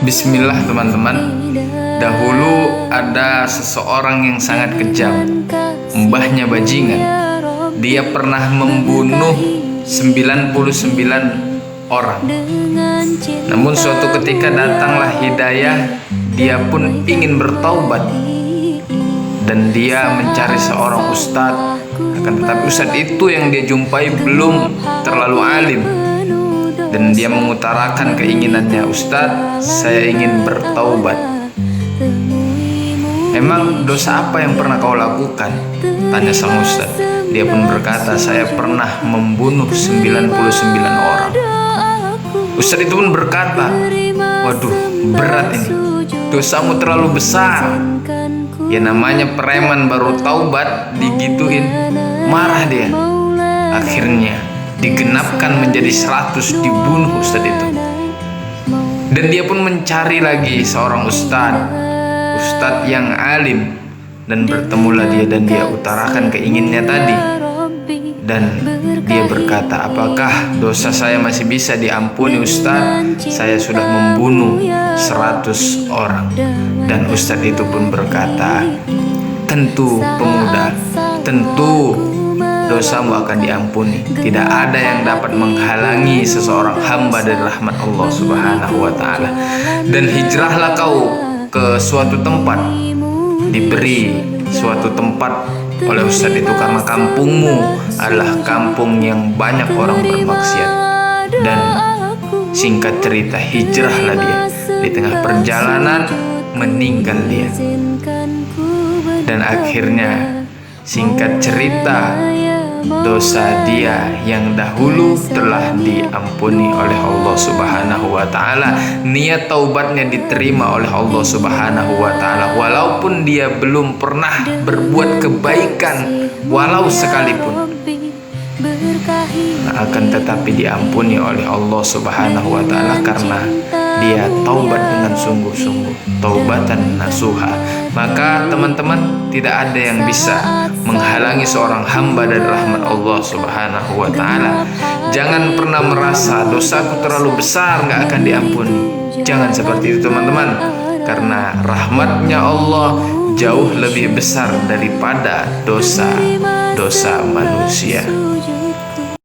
Bismillah teman-teman. Dahulu ada seseorang yang sangat kejam, mbahnya bajingan. Dia pernah membunuh 99 orang. Namun suatu ketika datanglah hidayah, dia pun ingin bertaubat. Dan dia mencari seorang ustadz. Akan tetapi ustadz itu yang dia jumpai belum terlalu alim. Dan dia mengutarakan keinginannya, "Ustadz, saya ingin bertaubat." "Emang dosa apa yang pernah kau lakukan?" tanya sang ustadz. Dia pun berkata, "Saya pernah membunuh 99 orang." Ustadz itu pun berkata, "Waduh, berat ini. Dosamu terlalu besar." Ya namanya preman baru taubat digituin, marah dia. Akhirnya digenapkan menjadi 100, dibunuh ustadz itu. Dan dia pun mencari lagi seorang ustadz yang alim. Dan bertemulah dia dan dia utarakan keinginannya tadi. Dan dia berkata, "Apakah dosa saya masih bisa diampuni ustadz? Saya sudah membunuh 100 orang." Dan ustadz itu pun berkata, "Tentu pemuda, tentu dosamu akan diampuni. Tidak ada yang dapat menghalangi seseorang hamba dari rahmat Allah Subhanahu wa ta'ala. Dan hijrahlah kau ke suatu tempat." Diberi suatu tempat oleh ustadz itu karena kampungmu adalah kampung yang banyak orang bermaksiat. Dan singkat cerita, hijrahlah dia. Di tengah perjalanan meninggal dia. Dan akhirnya singkat cerita, dosa dia yang dahulu telah diampuni oleh Allah Subhanahu wa ta'ala. Niat taubatnya diterima oleh Allah Subhanahu wa ta'ala. Walaupun dia belum pernah berbuat kebaikan walau sekalipun, akan tetapi diampuni oleh Allah Subhanahu wa ta'ala karena dia taubat dengan sungguh-sungguh, taubatan nasuha. Maka teman-teman, tidak ada yang bisa menghalangi seorang hamba dari rahmat Allah Subhanahu wa ta'ala. Jangan pernah merasa dosaku terlalu besar gak akan diampuni. Jangan seperti itu teman-teman, karena rahmatnya Allah jauh lebih besar daripada dosa-dosa manusia.